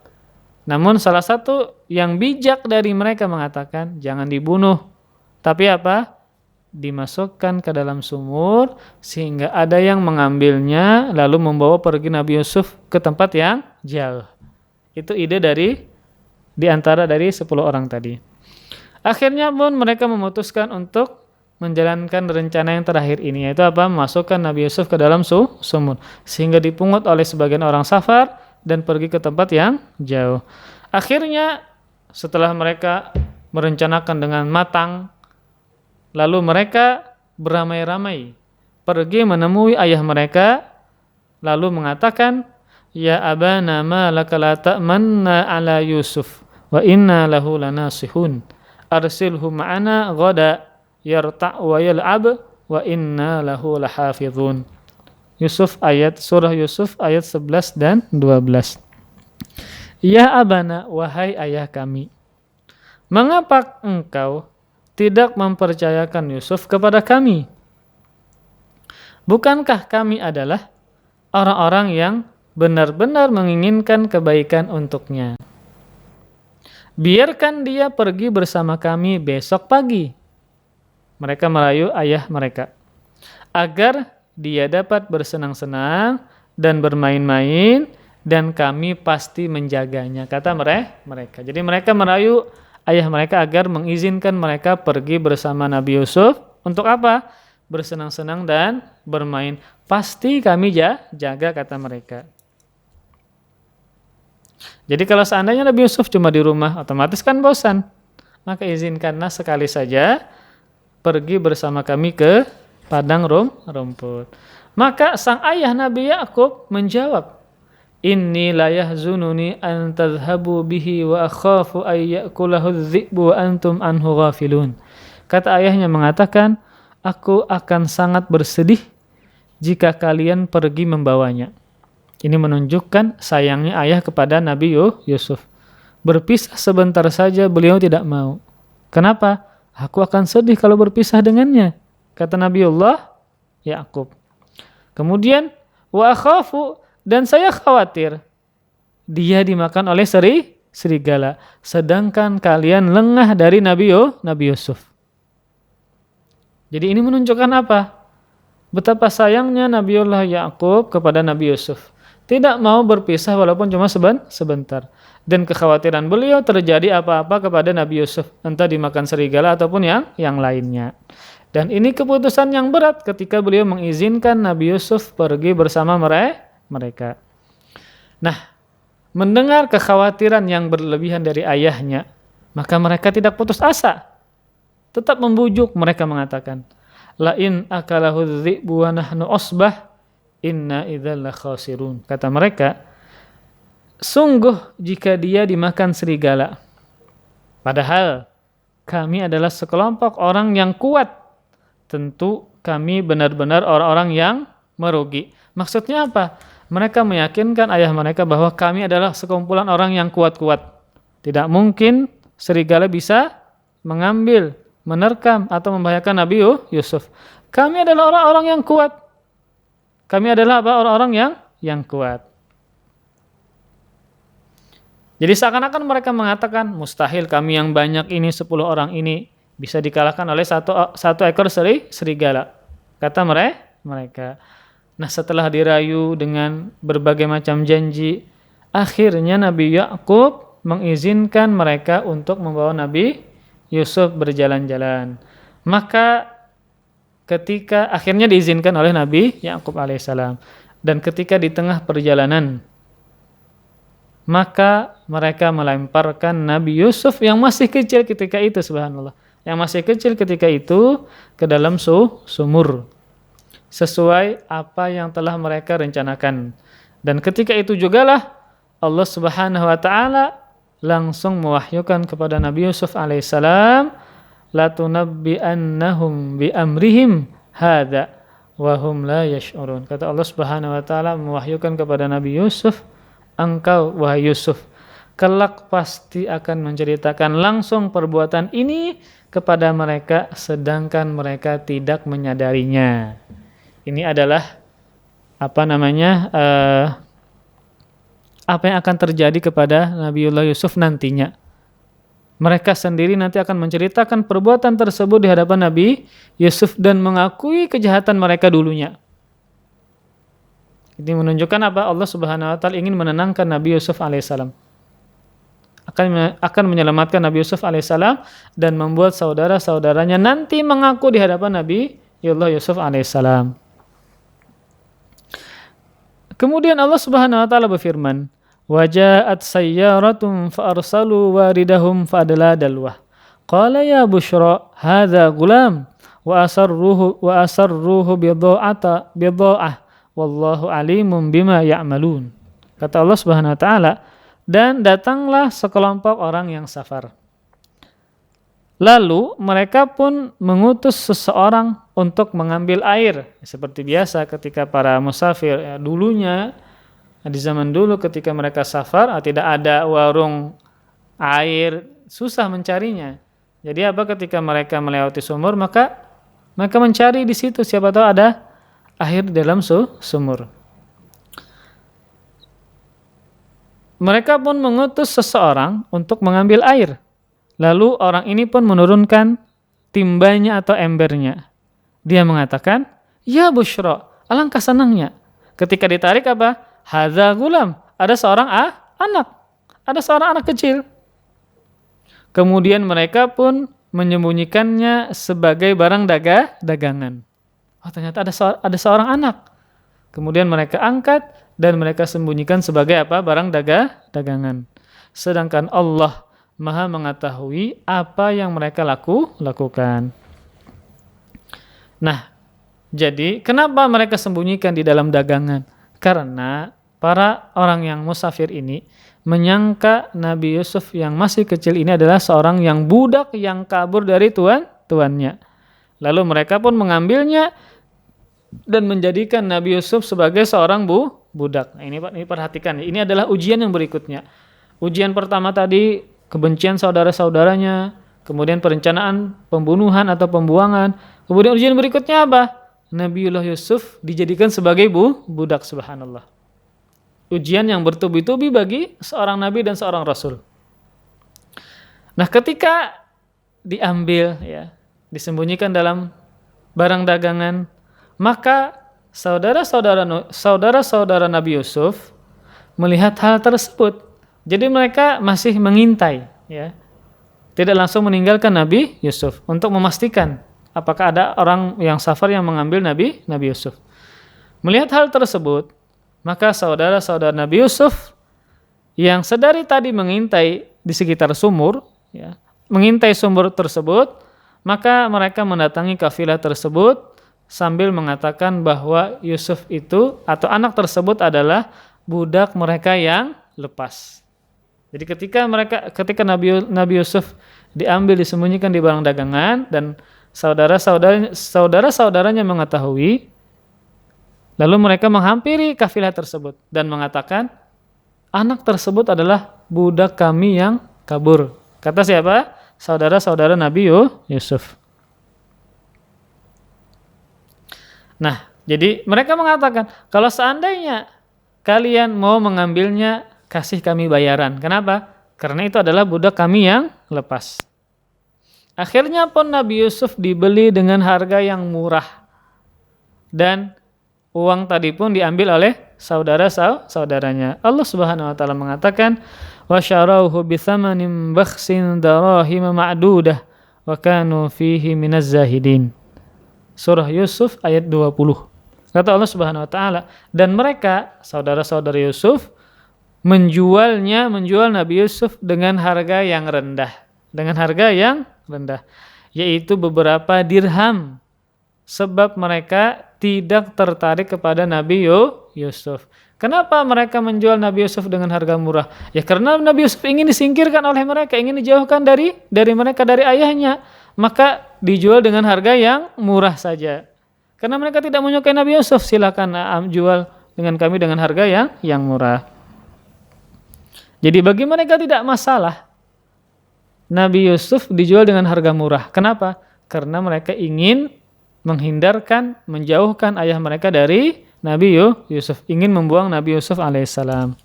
Namun salah satu yang bijak dari mereka mengatakan jangan dibunuh, tapi apa? Dimasukkan ke dalam sumur sehingga ada yang mengambilnya lalu membawa pergi Nabi Yusuf ke tempat yang jauh. Itu ide di antara dari 10 orang tadi. Akhirnya pun mereka memutuskan untuk menjalankan rencana yang terakhir ini, yaitu apa? Memasukkan Nabi Yusuf ke dalam sumur sehingga dipungut oleh sebagian orang safar dan pergi ke tempat yang jauh. Akhirnya setelah mereka merencanakan dengan matang, lalu mereka beramai-ramai pergi menemui ayah mereka lalu mengatakan, ya abana ma laka la ta'manna ala Yusuf wa inna lahu lanasihun arsilhu ma'ana ghada yarta' wa yal'ab wa inna lahu lahafizun. Surah Yusuf ayat 11 dan 12. Ya abana, wahai ayah kami, mengapa engkau tidak mempercayakan Yusuf kepada kami? Bukankah kami adalah orang-orang yang benar-benar menginginkan kebaikan untuknya? Biarkan dia pergi bersama kami besok pagi. Mereka merayu ayah mereka agar dia dapat bersenang-senang dan bermain-main, dan kami pasti menjaganya, kata mereka. Jadi mereka merayu ayah mereka agar mengizinkan mereka pergi bersama Nabi Yusuf. Untuk apa? Bersenang-senang dan bermain. Pasti kami jaga, kata mereka. Jadi kalau seandainya Nabi Yusuf cuma di rumah, otomatis kan bosan. Maka izinkanlah sekali saja pergi bersama kami ke padang rumput. Maka sang ayah Nabi Yakub menjawab, Inni la yahzununi an tadhhabu bihi wa akhafu ay ya'kulahu adh-dhi'bu wa antum anhu ghafilun. Kata ayahnya mengatakan, aku akan sangat bersedih jika kalian pergi membawanya. Ini menunjukkan sayangnya ayah kepada Nabi Yusuf. Berpisah sebentar saja beliau tidak mau. Kenapa? Aku akan sedih kalau berpisah dengannya, kata Nabiullah Yakub. Kemudian wa akhafu, dan saya khawatir dia dimakan oleh serigala, sedangkan kalian lengah dari Nabi Yusuf. Jadi ini menunjukkan apa? Betapa sayangnya Nabiullah Yakub kepada Nabi Yusuf. Tidak mau berpisah walaupun cuma sebentar. Dan kekhawatiran beliau terjadi apa-apa kepada Nabi Yusuf, entah dimakan serigala ataupun yang lainnya. Dan ini keputusan yang berat ketika beliau mengizinkan Nabi Yusuf pergi bersama mereka. Nah, mendengar kekhawatiran yang berlebihan dari ayahnya, maka mereka tidak putus asa. Tetap membujuk, mereka mengatakan, La in akalahu dhi'bu wa nahnu usbah, inna idzal la khasirun. Kata mereka, sungguh jika dia dimakan serigala, padahal kami adalah sekelompok orang yang kuat, tentu kami benar-benar orang-orang yang merugi. Maksudnya apa? Mereka meyakinkan ayah mereka bahwa kami adalah sekumpulan orang yang kuat-kuat. Tidak mungkin serigala bisa mengambil, menerkam, atau membahayakan Nabi Yusuf. Kami adalah orang-orang yang kuat. Kami adalah apa? Orang-orang yang kuat. Jadi seakan-akan mereka mengatakan, mustahil kami yang banyak ini, 10 orang ini, bisa dikalahkan oleh satu ekor serigala. Kata mereka. Nah, setelah dirayu dengan berbagai macam janji, akhirnya Nabi Yakub mengizinkan mereka untuk membawa Nabi Yusuf berjalan-jalan. Maka ketika akhirnya diizinkan oleh Nabi Yakub alaihissalam, dan ketika di tengah perjalanan, maka mereka melemparkan Nabi Yusuf yang masih kecil ketika itu, subhanallah, yang masih kecil ketika itu ke dalam sumur, sesuai apa yang telah mereka rencanakan. Dan ketika itu jugalah Allah Subhanahu wa taala langsung mewahyukan kepada Nabi Yusuf alaihissalam, la tunabbi'annahum bi amrihim hadza wa hum la yash'urun. Kata Allah Subhanahu wa taala mewahyukan kepada Nabi Yusuf, engkau wahai Yusuf, kelak pasti akan menceritakan langsung perbuatan ini kepada mereka sedangkan mereka tidak menyadarinya. Ini adalah apa yang akan terjadi kepada Nabiullah Yusuf nantinya. Mereka sendiri nanti akan menceritakan perbuatan tersebut di hadapan Nabi Yusuf dan mengakui kejahatan mereka dulunya. Ini menunjukkan apa? Allah Subhanahu wa taala ingin menenangkan Nabi Yusuf alaihissalam. Akan menyelamatkan Nabi Yusuf alaihissalam dan membuat saudara-saudaranya nanti mengaku di hadapan Nabi Yusuf alaihissalam. Kemudian Allah Subhanahu wa taala berfirman, "Waja'at sayyaratun fa arsalu waridahum fa adla dalwah. Qala ya bushra hadza gulam wa asarruhu bidha'ah wallahu alimun bima ya'malun." Kata Allah Subhanahu wa taala, dan datanglah sekelompok orang yang safar. Lalu mereka pun mengutus seseorang untuk mengambil air. Seperti biasa ketika para musafir dulunya, di zaman dulu ketika mereka safar, tidak ada warung air, susah mencarinya. Jadi apa, ketika mereka melewati sumur, maka mereka mencari di situ, siapa tahu ada air di dalam sumur. Mereka pun mengutus seseorang untuk mengambil air. Lalu orang ini pun menurunkan timbanya atau embernya. Dia mengatakan, "Ya Bushra, alangkah senangnya." Ketika ditarik apa? Hadza gulam, ada seorang anak. Ada seorang anak kecil. Kemudian mereka pun menyembunyikannya sebagai barang dagangan. Oh, ternyata ada seorang anak. Kemudian mereka angkat dan mereka sembunyikan sebagai apa? Barang dagangan. Sedangkan Allah Maha mengetahui apa yang mereka lakukan. Nah, jadi kenapa mereka sembunyikan di dalam dagangan? Karena para orang yang musafir ini menyangka Nabi Yusuf yang masih kecil ini adalah seorang yang budak yang kabur dari tuannya. Lalu mereka pun mengambilnya dan menjadikan Nabi Yusuf sebagai seorang budak. Nah, ini perhatikan, ini adalah ujian yang berikutnya. Ujian pertama tadi kebencian saudara-saudaranya, kemudian perencanaan pembunuhan atau pembuangan. Kemudian ujian berikutnya apa? Nabiullah Yusuf dijadikan sebagai budak, subhanallah. Ujian yang bertubi-tubi bagi seorang nabi dan seorang rasul. Nah, ketika diambil ya, disembunyikan dalam barang dagangan, maka saudara-saudara Nabi Yusuf melihat hal tersebut. Jadi mereka masih mengintai ya. Tidak langsung meninggalkan Nabi Yusuf untuk memastikan apakah ada orang yang safar yang mengambil Nabi Yusuf. Melihat hal tersebut, maka saudara-saudara Nabi Yusuf yang sedari tadi mengintai di sekitar sumur, ya, mengintai sumur tersebut, maka mereka mendatangi kafilah tersebut sambil mengatakan bahwa Yusuf itu atau anak tersebut adalah budak mereka yang lepas. Jadi ketika Nabi Yusuf diambil disembunyikan di barang dagangan dan saudara-saudaranya mengetahui, lalu mereka menghampiri kafilah tersebut dan mengatakan, anak tersebut adalah budak kami yang kabur. Kata siapa? Saudara-saudara Nabi Yusuf. Nah, jadi mereka mengatakan, kalau seandainya kalian mau mengambilnya, kasih kami bayaran. Kenapa? Karena itu adalah budak kami yang lepas. Akhirnya pun Nabi Yusuf dibeli dengan harga yang murah. Dan uang tadi pun diambil oleh saudara-saudaranya. Allah Subhanahu wa taala mengatakan, "Wa syarauhu bi tsamanin bakhsin darahim ma'dudah wa kanu fihi minaz zahidin." Surah Yusuf ayat 20. Kata Allah Subhanahu wa taala, dan mereka saudara-saudara Yusuf menjual Nabi Yusuf dengan harga yang rendah. Dengan harga yang rendah, yaitu beberapa dirham. Sebab mereka tidak tertarik kepada Nabi Yusuf. Kenapa mereka menjual Nabi Yusuf dengan harga murah? Ya karena Nabi Yusuf ingin disingkirkan oleh mereka, ingin dijauhkan dari mereka, dari ayahnya. Maka dijual dengan harga yang murah saja. Karena mereka tidak menyukai Nabi Yusuf, silakan jual dengan kami dengan harga yang murah. Jadi bagi mereka tidak masalah Nabi Yusuf dijual dengan harga murah. Kenapa? Karena mereka ingin menghindarkan, menjauhkan ayah mereka dari Nabi Yusuf, ingin membuang Nabi Yusuf alaihissalam.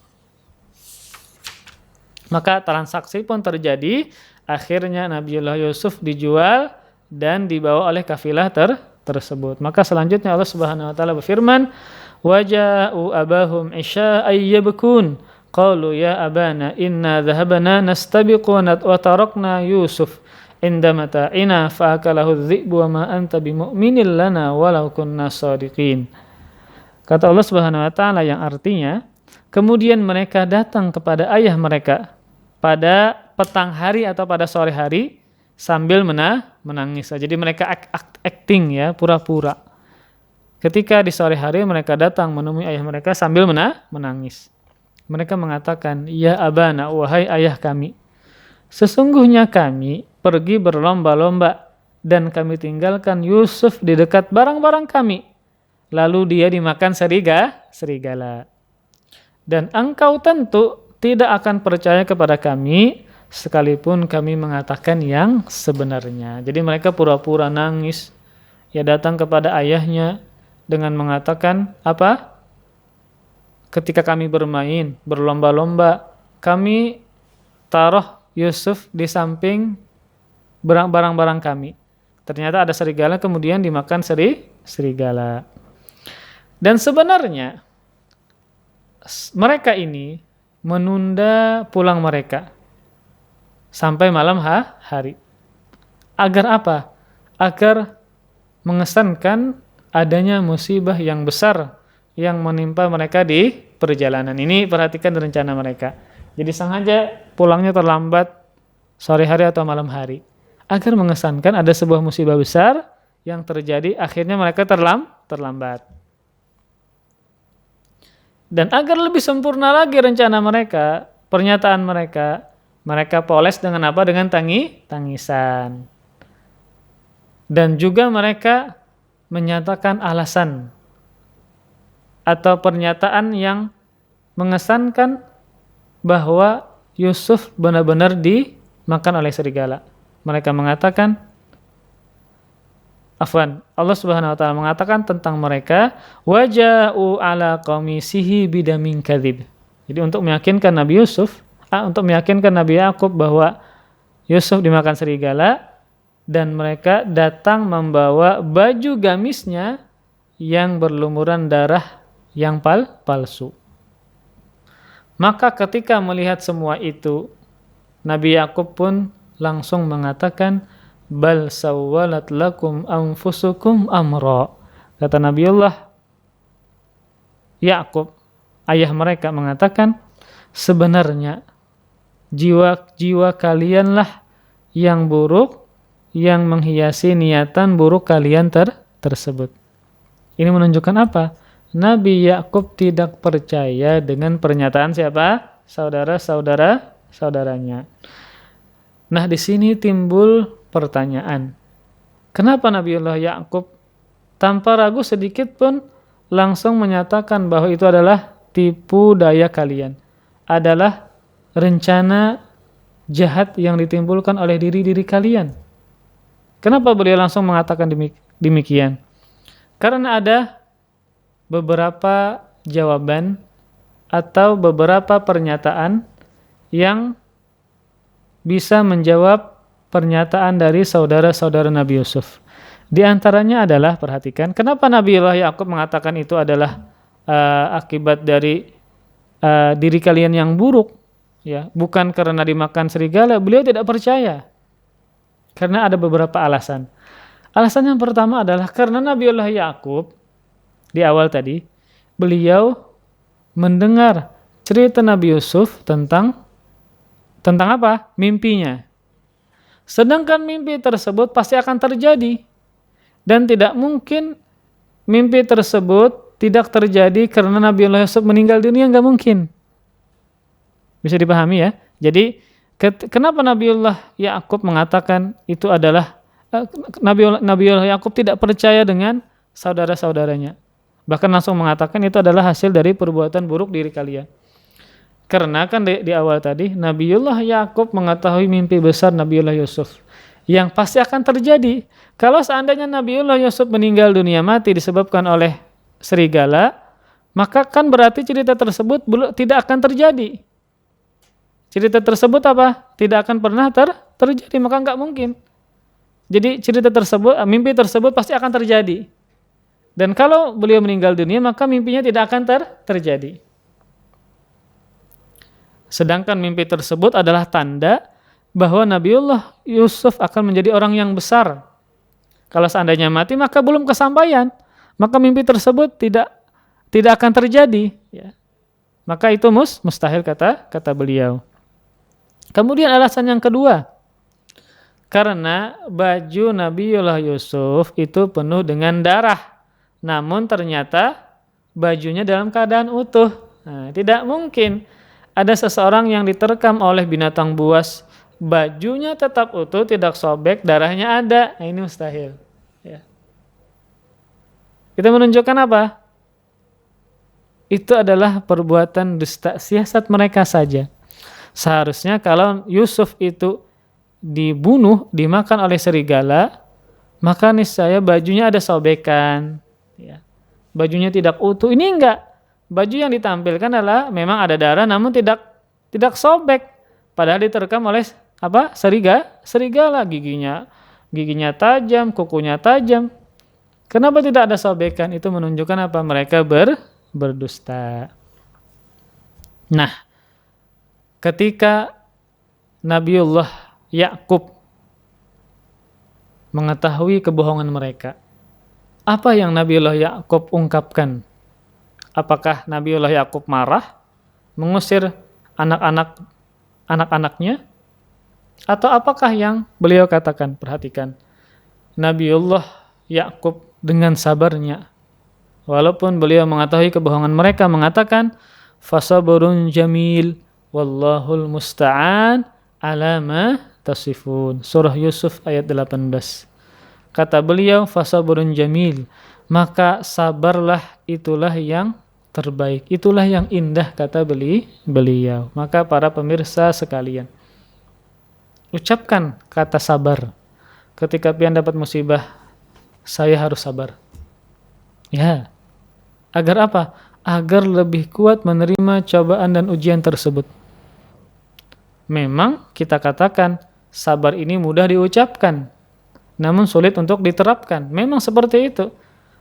Maka transaksi pun terjadi, akhirnya Nabiullah Yusuf dijual dan dibawa oleh kafilah tersebut. Maka selanjutnya Allah Subhanahu wa taala berfirman, "Waja'u abahum isya'an yabkun, qalu ya abana inna dhahabna nastabiqu wa tarakna Yusuf inda mata'ina fa akalahu adh-dhi'bu wa ma anta bimu'minin lana walau kunna shadiqin." Kata Allah Subhanahu wa taala yang artinya, kemudian mereka datang kepada ayah mereka pada petang hari atau pada sore hari sambil menangis. Jadi mereka acting ya, pura-pura. Ketika di sore hari mereka datang menemui ayah mereka sambil menangis. Mereka mengatakan, "Ya abana, wahai ayah kami, sesungguhnya kami pergi berlomba-lomba dan kami tinggalkan Yusuf di dekat barang-barang kami. Lalu dia dimakan serigala. Dan engkau tentu tidak akan percaya kepada kami sekalipun kami mengatakan yang sebenarnya." Jadi mereka pura-pura nangis, ya datang kepada ayahnya dengan mengatakan apa? Ketika kami bermain, berlomba-lomba, kami taruh Yusuf di samping barang-barang kami. Ternyata ada serigala, kemudian dimakan serigala. Dan sebenarnya mereka ini menunda pulang mereka sampai malam hari. Agar apa? Agar mengesankan adanya musibah yang besar yang menimpa mereka di perjalanan. Ini perhatikan rencana mereka. Jadi sengaja pulangnya terlambat sore hari atau malam hari. Agar mengesankan ada sebuah musibah besar yang terjadi, akhirnya mereka terlambat. Dan agar lebih sempurna lagi rencana mereka, pernyataan mereka poles dengan apa? Dengan tangisan. Dan juga mereka menyatakan alasan atau pernyataan yang mengesankan bahwa Yusuf benar-benar dimakan oleh serigala. Mereka mengatakan, Allah Subhanahu wa taala mengatakan tentang mereka, waja'u ala qamisihi bidamin kadzib. Jadi untuk meyakinkan Nabi Yusuf, untuk meyakinkan Nabi Yakub bahwa Yusuf dimakan serigala, dan mereka datang membawa baju gamisnya yang berlumuran darah yang palsu. Maka ketika melihat semua itu, Nabi Yakub pun langsung mengatakan, bal sawwalat lakum anfusukum amra. Kata Nabiullah Yakub, ayah mereka, mengatakan, sebenarnya jiwa-jiwa kalianlah yang buruk, yang menghiasi niatan buruk kalian tersebut. Ini menunjukkan apa? Nabi Yakub tidak percaya dengan pernyataan siapa? Saudaranya. Nah, di sini timbul pertanyaan. Kenapa Nabiullah Yakub tanpa ragu sedikit pun langsung menyatakan bahwa itu adalah tipu daya kalian? Adalah rencana jahat yang ditimbulkan oleh diri kalian. Kenapa beliau langsung mengatakan demikian? Karena ada beberapa jawaban atau beberapa pernyataan yang bisa menjawab pernyataan dari saudara-saudara Nabi Yusuf. Di antaranya adalah, perhatikan, kenapa Nabiullah Yakub mengatakan itu adalah akibat dari diri kalian yang buruk, ya, bukan karena dimakan serigala. Beliau tidak percaya. Karena ada beberapa alasan. Alasan yang pertama adalah karena Nabiullah Yakub di awal tadi, beliau mendengar cerita Nabi Yusuf tentang apa? Mimpinya. Sedangkan mimpi tersebut pasti akan terjadi. Dan tidak mungkin mimpi tersebut tidak terjadi karena Nabiullah Yusuf meninggal dunia, nggak mungkin. Bisa dipahami ya? Jadi kenapa Nabiullah Yakub mengatakan itu adalah Nabiullah Yakub tidak percaya dengan saudara-saudaranya. Bahkan langsung mengatakan itu adalah hasil dari perbuatan buruk diri kalian. Karena kan di awal tadi Nabiullah Yakub mengetahui mimpi besar Nabiullah Yusuf yang pasti akan terjadi. Kalau seandainya Nabiullah Yusuf meninggal dunia, mati disebabkan oleh serigala, maka kan berarti cerita tersebut tidak akan terjadi. Cerita tersebut apa? Tidak akan pernah terjadi, maka nggak mungkin. Jadi cerita tersebut, mimpi tersebut pasti akan terjadi. Dan kalau beliau meninggal dunia, maka mimpinya tidak akan terjadi. Sedangkan mimpi tersebut adalah tanda bahwa Nabiullah Yusuf akan menjadi orang yang besar. Kalau seandainya mati, maka belum kesampaian. Maka mimpi tersebut tidak akan terjadi. Ya. Maka itu mustahil kata beliau. Kemudian alasan yang kedua, karena baju Nabiullah Yusuf itu penuh dengan darah, namun ternyata bajunya dalam keadaan utuh. Nah, tidak mungkin ada seseorang yang diterkam oleh binatang buas, bajunya tetap utuh, tidak sobek, darahnya ada. Nah, ini mustahil. Ya. Kita menunjukkan apa? Itu adalah perbuatan dusta, siasat mereka saja. Seharusnya kalau Yusuf itu dibunuh, dimakan oleh serigala, maka niscaya bajunya ada sobekan. Ya. bajunya tidak utuh. Ini enggak. Baju yang ditampilkan adalah memang ada darah namun tidak sobek. Padahal diterkam oleh apa? Serigala, giginya tajam, kukunya tajam. Kenapa tidak ada sobekan? Itu menunjukkan apa? Mereka berdusta. Nah, ketika Nabiullah Yakub mengetahui kebohongan mereka, apa yang Nabiullah Yakub ungkapkan? Apakah Nabiullah Yakub marah, mengusir anak-anaknya? Atau apakah yang beliau katakan? Perhatikan. Nabiullah Yakub dengan sabarnya, walaupun beliau mengetahui kebohongan mereka, mengatakan, fasabrun jamil, wallahul musta'an ala ma tasifun. Surah Yusuf ayat 18. Kata beliau, fasabrun jamil, maka sabarlah itulah yang terbaik, itulah yang indah, kata beliau. Maka para pemirsa sekalian, ucapkan kata sabar. Ketika pian dapat musibah, saya harus sabar. Ya, agar apa? Agar lebih kuat menerima cobaan dan ujian tersebut. Memang kita katakan, sabar ini mudah diucapkan, namun sulit untuk diterapkan. Memang seperti itu.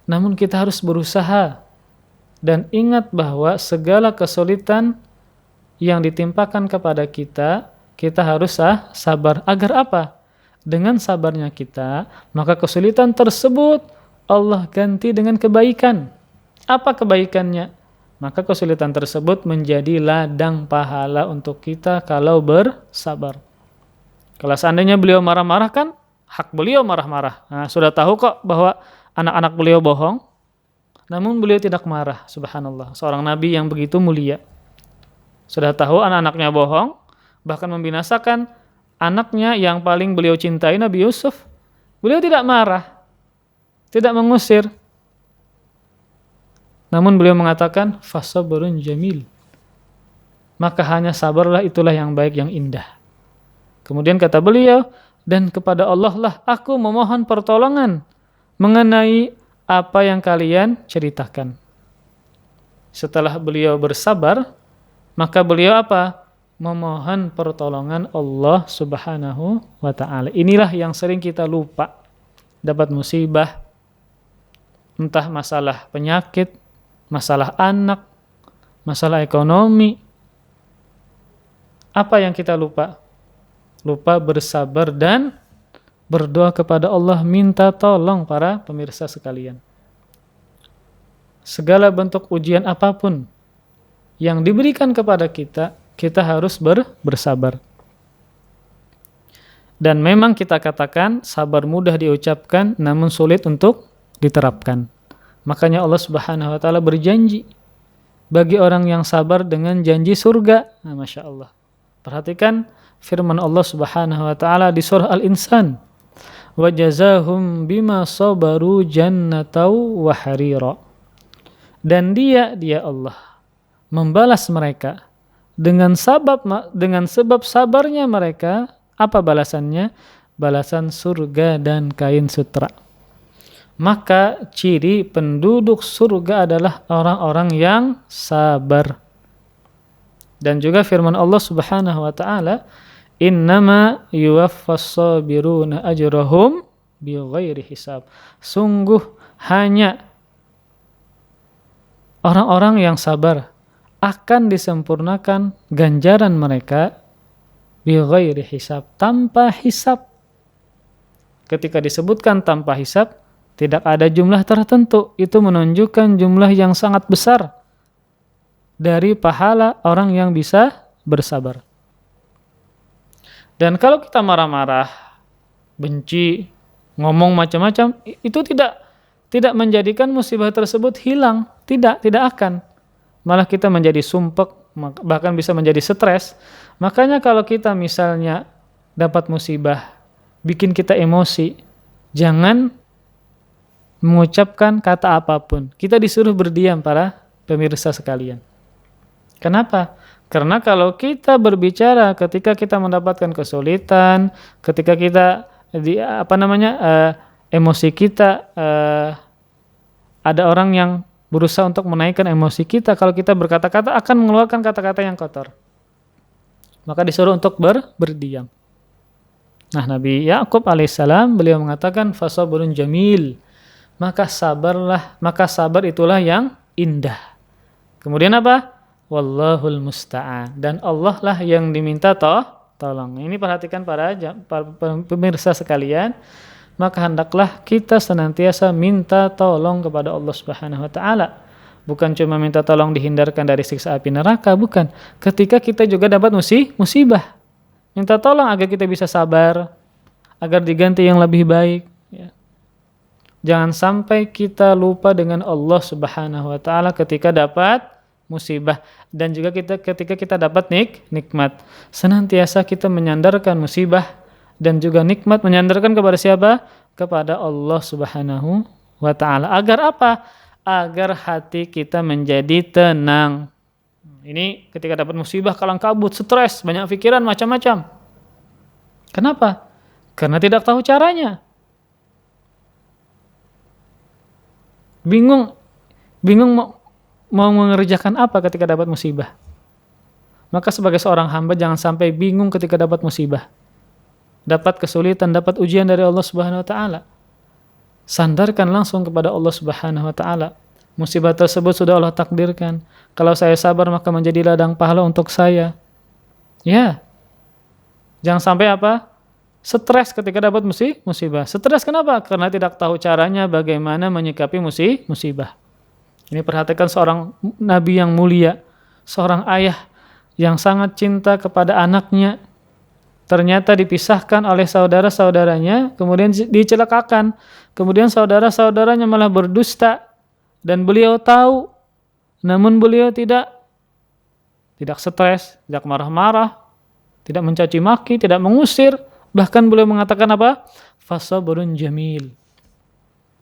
Namun kita harus berusaha. Dan ingat bahwa segala kesulitan yang ditimpakan kepada kita, kita harus sabar. Agar apa? Dengan sabarnya kita, maka kesulitan tersebut Allah ganti dengan kebaikan. Apa kebaikannya? Maka kesulitan tersebut menjadi ladang pahala untuk kita kalau bersabar. Kalau seandainya beliau marah-marah, kan hak beliau marah-marah. Nah, sudah tahu kok bahwa anak-anak beliau bohong, namun beliau tidak marah. Subhanallah, seorang nabi yang begitu mulia. Sudah tahu anak-anaknya bohong, bahkan membinasakan anaknya yang paling beliau cintai, Nabi Yusuf. Beliau tidak marah, tidak mengusir. Namun beliau mengatakan, fasabrun jamil. Maka hanya sabarlah, itulah yang baik, yang indah. Kemudian kata beliau, dan kepada Allah lah aku memohon pertolongan mengenai apa yang kalian ceritakan. Setelah beliau bersabar, maka beliau apa? Memohon pertolongan Allah Subhanahu wa ta'ala. Inilah yang sering kita lupa. Dapat musibah, entah masalah penyakit, masalah anak, masalah ekonomi. Apa yang kita lupa? Lupa bersabar dan berdoa kepada Allah, minta tolong. Para pemirsa sekalian, segala bentuk ujian apapun yang diberikan kepada kita, kita harus bersabar. Dan memang kita katakan sabar mudah diucapkan namun sulit untuk diterapkan. Makanya Allah Subhanahu wa ta'ala berjanji bagi orang yang sabar dengan janji surga. Nah, Masya Allah. Perhatikan firman Allah Subhanahu wa ta'ala di surah Al-Insan. Wa jazahum bima sabaru jannatau wa harira. Dan dia Allah membalas mereka dengan sebab sabarnya mereka. Apa balasannya? Balasan surga dan kain sutra. Maka ciri penduduk surga adalah orang-orang yang sabar. Dan juga firman Allah Subhanahu wa ta'ala, innama yuwaffas sabiruna ajrahum bighairi hisab. Sungguh hanya orang-orang yang sabar akan disempurnakan ganjaran mereka bighairi hisab, tanpa hisab. Ketika disebutkan tanpa hisab, tidak ada jumlah tertentu. Itu menunjukkan jumlah yang sangat besar dari pahala orang yang bisa bersabar. Dan kalau kita marah-marah, benci, ngomong macam-macam, itu tidak menjadikan musibah tersebut hilang. Tidak akan. Malah kita menjadi sumpek, bahkan bisa menjadi stres. Makanya kalau kita misalnya dapat musibah, bikin kita emosi, jangan mengucapkan kata apapun. Kita disuruh berdiam, para pemirsa sekalian. Kenapa? Karena kalau kita berbicara ketika kita mendapatkan kesulitan, ketika kita emosi kita, ada orang yang berusaha untuk menaikkan emosi kita. Kalau kita berkata-kata akan mengeluarkan kata-kata yang kotor. Maka disuruh untuk berdiam. Nah, Nabi Yakub alaihissalam beliau mengatakan fasabrun jamil. Maka sabar itulah yang indah. Kemudian apa? Wallahul musta'an. Dan Allah lah yang diminta tolong. Ini perhatikan para pemirsa sekalian. Maka hendaklah kita senantiasa minta tolong kepada Allah Subhanahu wa taala. Bukan cuma minta tolong dihindarkan dari siksa api neraka, bukan. Ketika kita juga dapat musibah. Minta tolong agar kita bisa sabar, agar diganti yang lebih baik, ya. Jangan sampai kita lupa dengan Allah Subhanahu wa taala ketika dapat musibah, dan juga ketika kita dapat nikmat. Senantiasa kita menyandarkan musibah dan juga nikmat, menyandarkan kepada siapa? Kepada Allah Subhanahu wa taala. Agar apa? Agar hati kita menjadi tenang. Ini ketika dapat musibah, kalang kabut, stres, banyak pikiran macam-macam. Kenapa? Karena tidak tahu caranya. Bingung mau mengerjakan apa ketika dapat musibah. Maka sebagai seorang hamba jangan sampai bingung ketika dapat musibah. Dapat kesulitan, dapat ujian dari Allah Subhanahu wa taala. Sandarkan langsung kepada Allah Subhanahu wa taala. Musibah tersebut sudah Allah takdirkan. Kalau saya sabar maka menjadi ladang pahala untuk saya. Ya. Jangan sampai apa? Stres ketika dapat musibah. Stres kenapa? Karena tidak tahu caranya bagaimana menyikapi musibah. Ini perhatikan seorang nabi yang mulia, seorang ayah yang sangat cinta kepada anaknya. Ternyata dipisahkan oleh saudara-saudaranya, kemudian dicelakakan. Kemudian saudara-saudaranya malah berdusta. Dan beliau tahu, namun beliau tidak stres, tidak marah-marah, tidak mencaci maki, tidak mengusir, bahkan beliau mengatakan apa? Fasabrun jamil.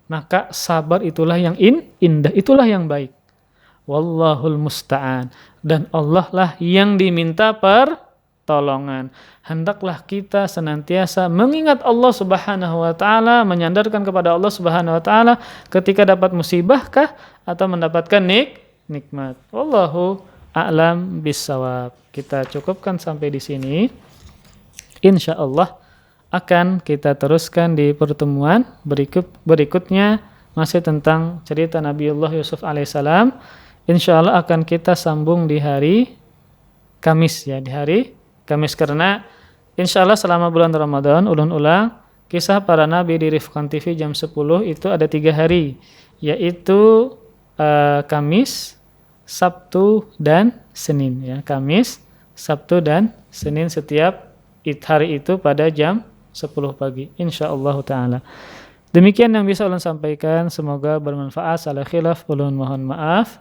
Maka sabar itulah yang indah, itulah yang baik. Wallahul musta'an. Dan Allah lah yang diminta pertolongan. Hendaklah kita senantiasa mengingat Allah Subhanahu wa taala, menyandarkan kepada Allah Subhanahu wa taala ketika dapat musibah kah atau mendapatkan nikmat. Wallahu a'lam bissawab. Kita cukupkan sampai di sini. Insyaallah akan kita teruskan di pertemuan berikutnya, masih tentang cerita Nabiullah Yusuf alaihissalam. Insyaallah akan kita sambung di hari Kamis, ya, di hari Kamis, karena insyaallah selama bulan Ramadan ulun-ulang kisah para nabi di Rifqan TV jam 10 itu ada 3 hari, yaitu Kamis, Sabtu dan Senin, ya. Kamis, Sabtu dan Senin setiap hari itu pada jam 10 pagi insyaallah taala. Demikian yang bisa ulun sampaikan, semoga bermanfaat. Salah khilaf ulun mohon maaf.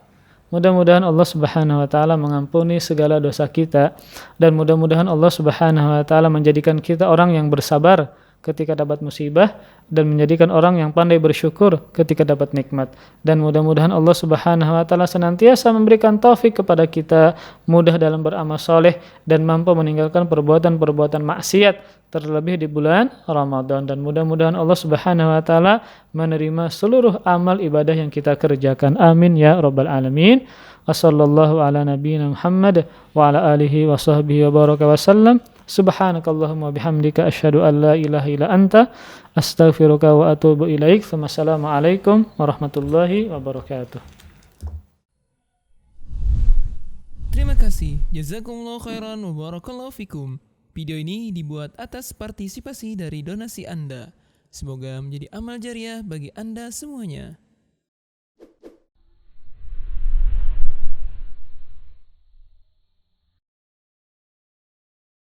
Mudah-mudahan Allah Subhanahu wa taala mengampuni segala dosa kita, dan mudah-mudahan Allah Subhanahu wa taala menjadikan kita orang yang bersabar ketika dapat musibah, dan menjadikan orang yang pandai bersyukur ketika dapat nikmat. Dan mudah-mudahan Allah Subhanahu wa taala senantiasa memberikan taufik kepada kita, mudah dalam beramal soleh dan mampu meninggalkan perbuatan-perbuatan maksiat, terlebih di bulan Ramadan. Dan mudah-mudahan Allah Subhanahu wa taala menerima seluruh amal ibadah yang kita kerjakan. Amin ya rabbal alamin. Wassallallahu ala nabiyyina Muhammad wa ala alihi wa sahbihi wa baraka wa sallam. Subhanakallahumma bihamdika asyhadu an la ilaha illa anta astaghfiruka wa atubu ilaik. Wassalamualaikum warahmatullahi wabarakatuh. Terima kasih. Jazakumullah khairan wa barakallahu fikum. Video ini dibuat atas partisipasi dari donasi Anda. Semoga menjadi amal jariah bagi Anda semuanya.